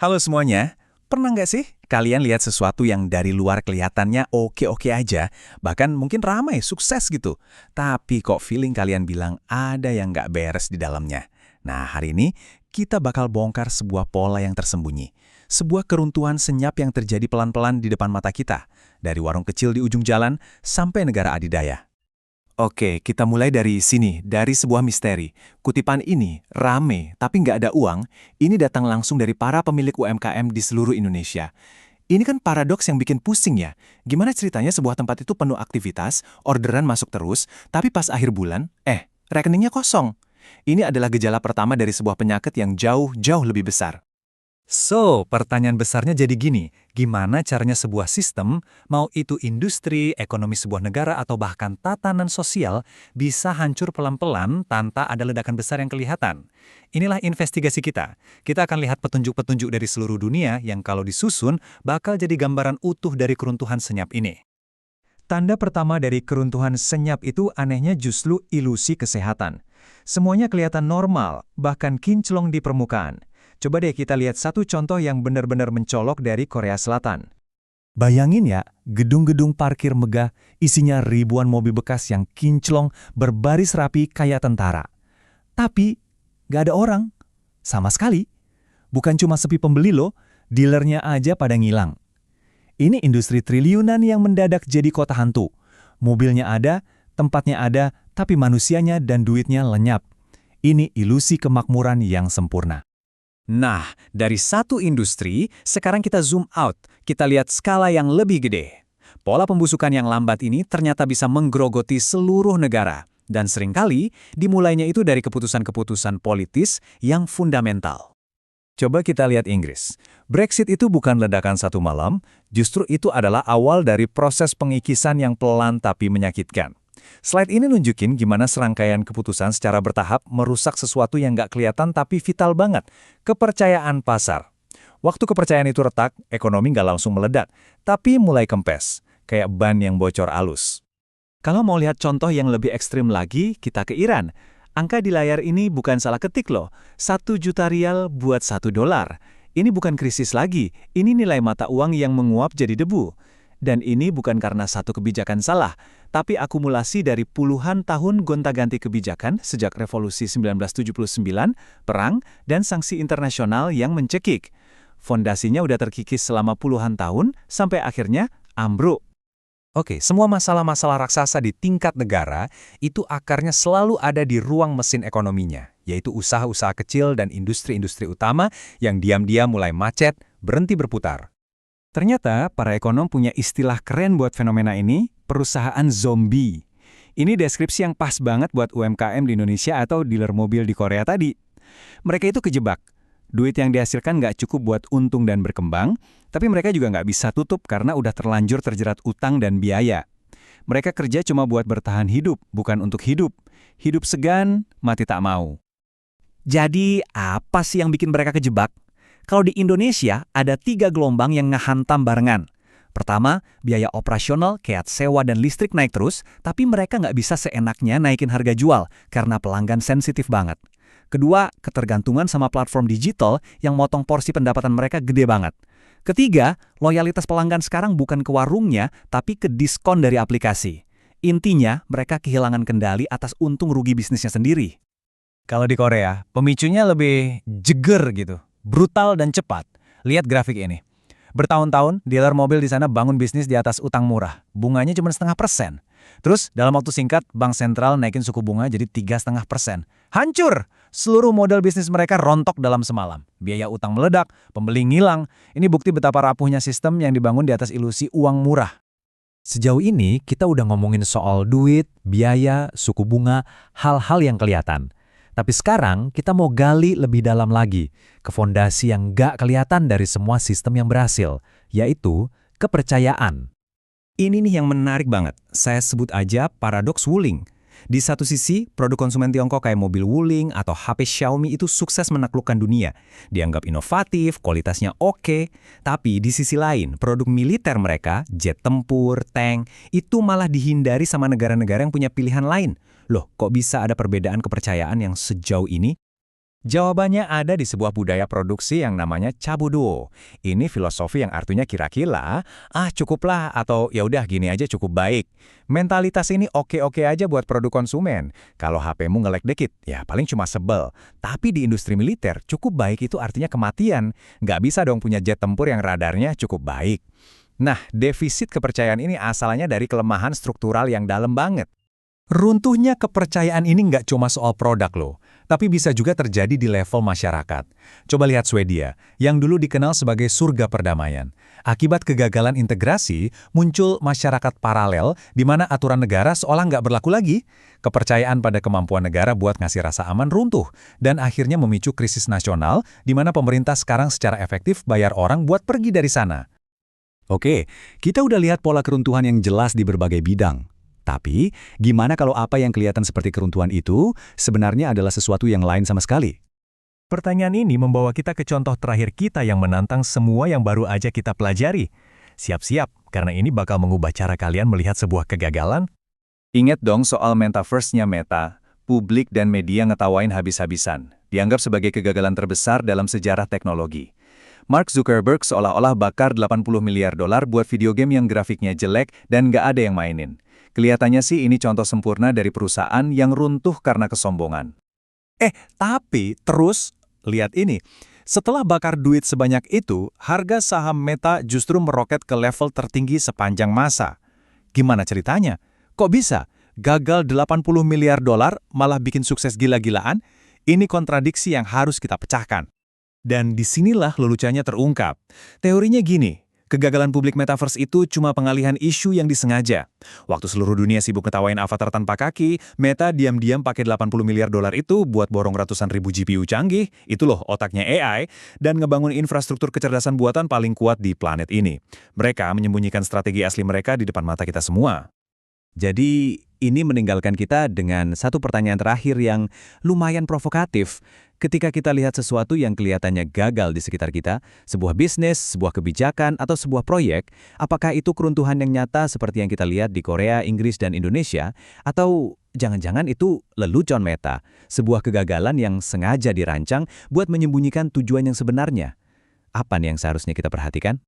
Halo semuanya, pernah nggak sih kalian lihat sesuatu yang dari luar kelihatannya oke-oke aja, bahkan mungkin ramai, sukses gitu, tapi kok feeling kalian bilang ada yang nggak beres di dalamnya? Nah, hari ini kita bakal bongkar sebuah pola yang tersembunyi, sebuah keruntuhan senyap yang terjadi pelan-pelan di depan mata kita, dari warung kecil di ujung jalan sampai negara adidaya. Oke, kita mulai dari sini, dari sebuah misteri. Kutipan ini, rame tapi nggak ada uang, ini datang langsung dari para pemilik UMKM di seluruh Indonesia. Ini kan paradoks yang bikin pusing ya. Gimana ceritanya sebuah tempat itu penuh aktivitas, orderan masuk terus, tapi pas akhir bulan, rekeningnya kosong. Ini adalah gejala pertama dari sebuah penyakit yang jauh-jauh lebih besar. So, pertanyaan besarnya jadi gini, gimana caranya sebuah sistem, mau itu industri, ekonomi sebuah negara, atau bahkan tatanan sosial, bisa hancur pelan-pelan tanpa ada ledakan besar yang kelihatan? Inilah investigasi kita. Kita akan lihat petunjuk-petunjuk dari seluruh dunia yang kalau disusun, bakal jadi gambaran utuh dari keruntuhan senyap ini. Tanda pertama dari keruntuhan senyap itu anehnya justru ilusi kesehatan. Semuanya kelihatan normal, bahkan kinclong di permukaan. Coba deh kita lihat satu contoh yang benar-benar mencolok dari Korea Selatan. Bayangin ya, gedung-gedung parkir megah, isinya ribuan mobil bekas yang kinclong berbaris rapi kayak tentara. Tapi, nggak ada orang. Sama sekali. Bukan cuma sepi pembeli loh, dealernya aja pada ngilang. Ini industri triliunan yang mendadak jadi kota hantu. Mobilnya ada, tempatnya ada, tapi manusianya dan duitnya lenyap. Ini ilusi kemakmuran yang sempurna. Nah, dari satu industri, sekarang kita zoom out. Kita lihat skala yang lebih gede. Pola pembusukan yang lambat ini ternyata bisa menggerogoti seluruh negara. Dan seringkali, dimulainya itu dari keputusan-keputusan politis yang fundamental. Coba kita lihat Inggris. Brexit itu bukan ledakan satu malam, justru itu adalah awal dari proses pengikisan yang pelan tapi menyakitkan. Slide ini nunjukin gimana serangkaian keputusan secara bertahap merusak sesuatu yang nggak kelihatan tapi vital banget, kepercayaan pasar. Waktu kepercayaan itu retak, ekonomi nggak langsung meledak, tapi mulai kempes, kayak ban yang bocor alus. Kalau mau lihat contoh yang lebih ekstrim lagi, kita ke Iran. Angka di layar ini bukan salah ketik loh, 1 juta rial buat $1. Ini bukan krisis lagi, ini nilai mata uang yang menguap jadi debu. Dan ini bukan karena satu kebijakan salah, tapi akumulasi dari puluhan tahun gonta-ganti kebijakan sejak Revolusi 1979, perang, dan sanksi internasional yang mencekik. Fondasinya udah terkikis selama puluhan tahun, sampai akhirnya ambruk. Oke, semua masalah-masalah raksasa di tingkat negara, itu akarnya selalu ada di ruang mesin ekonominya, yaitu usaha-usaha kecil dan industri-industri utama yang diam-diam mulai macet, berhenti berputar. Ternyata, para ekonom punya istilah keren buat fenomena ini, perusahaan zombie. Ini deskripsi yang pas banget buat UMKM di Indonesia atau dealer mobil di Korea tadi. Mereka itu kejebak. Duit yang dihasilkan nggak cukup buat untung dan berkembang, tapi mereka juga nggak bisa tutup karena udah terlanjur terjerat utang dan biaya. Mereka kerja cuma buat bertahan hidup, bukan untuk hidup. Hidup segan, mati tak mau. Jadi, apa sih yang bikin mereka kejebak? Kalau di Indonesia, ada 3 gelombang yang ngehantam barengan. Pertama, biaya operasional kayak sewa dan listrik naik terus, tapi mereka nggak bisa seenaknya naikin harga jual karena pelanggan sensitif banget. Kedua, ketergantungan sama platform digital yang motong porsi pendapatan mereka gede banget. Ketiga, loyalitas pelanggan sekarang bukan ke warungnya, tapi ke diskon dari aplikasi. Intinya, mereka kehilangan kendali atas untung rugi bisnisnya sendiri. Kalau di Korea, pemicunya lebih jeger gitu. Brutal dan cepat. Lihat grafik ini. Bertahun-tahun, dealer mobil di sana bangun bisnis di atas utang murah. Bunganya cuma 0,5%. Terus, dalam waktu singkat, bank sentral naikin suku bunga jadi 3,5%. Hancur! Seluruh modal bisnis mereka rontok dalam semalam. Biaya utang meledak, pembeli ngilang. Ini bukti betapa rapuhnya sistem yang dibangun di atas ilusi uang murah. Sejauh ini, kita udah ngomongin soal duit, biaya, suku bunga, hal-hal yang kelihatan. Tapi sekarang kita mau gali lebih dalam lagi ke fondasi yang nggak kelihatan dari semua sistem yang berhasil, yaitu kepercayaan. Ini nih yang menarik banget, saya sebut aja paradoks Wuling. Di satu sisi, produk konsumen Tiongkok kayak mobil Wuling atau HP Xiaomi itu sukses menaklukkan dunia. Dianggap inovatif, kualitasnya oke. Tapi di sisi lain, produk militer mereka, jet tempur, tank, itu malah dihindari sama negara-negara yang punya pilihan lain. Loh, kok bisa ada perbedaan kepercayaan yang sejauh ini? Jawabannya ada di sebuah budaya produksi yang namanya cabuduo. Ini filosofi yang artinya kira-kira, cukuplah atau ya udah gini aja cukup baik. Mentalitas ini oke-oke aja buat produk konsumen. Kalau HP-mu nge-lag dikit, ya paling cuma sebel. Tapi di industri militer, cukup baik itu artinya kematian. Nggak bisa dong punya jet tempur yang radarnya cukup baik. Nah, defisit kepercayaan ini asalnya dari kelemahan struktural yang dalam banget. Runtuhnya kepercayaan ini nggak cuma soal produk loh, tapi bisa juga terjadi di level masyarakat. Coba lihat Swedia, yang dulu dikenal sebagai surga perdamaian. Akibat kegagalan integrasi, muncul masyarakat paralel di mana aturan negara seolah nggak berlaku lagi. Kepercayaan pada kemampuan negara buat ngasih rasa aman runtuh, dan akhirnya memicu krisis nasional di mana pemerintah sekarang secara efektif bayar orang buat pergi dari sana. Oke, kita udah lihat pola keruntuhan yang jelas di berbagai bidang. Tapi, gimana kalau apa yang kelihatan seperti keruntuhan itu sebenarnya adalah sesuatu yang lain sama sekali? Pertanyaan ini membawa kita ke contoh terakhir kita yang menantang semua yang baru aja kita pelajari. Siap-siap, karena ini bakal mengubah cara kalian melihat sebuah kegagalan. Ingat dong soal metaverse-nya Meta, publik dan media ngetawain habis-habisan, dianggap sebagai kegagalan terbesar dalam sejarah teknologi. Mark Zuckerberg seolah-olah bakar $80 miliar buat video game yang grafiknya jelek dan nggak ada yang mainin. Kelihatannya sih ini contoh sempurna dari perusahaan yang runtuh karena kesombongan. Tapi terus, lihat ini. Setelah bakar duit sebanyak itu, harga saham Meta justru meroket ke level tertinggi sepanjang masa. Gimana ceritanya? Kok bisa? Gagal $80 miliar malah bikin sukses gila-gilaan? Ini kontradiksi yang harus kita pecahkan. Dan disinilah leluconnya terungkap. Teorinya gini. Kegagalan publik metaverse itu cuma pengalihan isu yang disengaja. Waktu seluruh dunia sibuk ngetawain avatar tanpa kaki, Meta diam-diam pakai $80 miliar itu buat borong ratusan ribu GPU canggih, itu loh otaknya AI, dan ngebangun infrastruktur kecerdasan buatan paling kuat di planet ini. Mereka menyembunyikan strategi asli mereka di depan mata kita semua. Jadi, ini meninggalkan kita dengan satu pertanyaan terakhir yang lumayan provokatif. Ketika kita lihat sesuatu yang kelihatannya gagal di sekitar kita, sebuah bisnis, sebuah kebijakan, atau sebuah proyek, apakah itu keruntuhan yang nyata seperti yang kita lihat di Korea, Inggris, dan Indonesia? Atau jangan-jangan itu lelucon Meta, sebuah kegagalan yang sengaja dirancang buat menyembunyikan tujuan yang sebenarnya? Apa nih yang seharusnya kita perhatikan?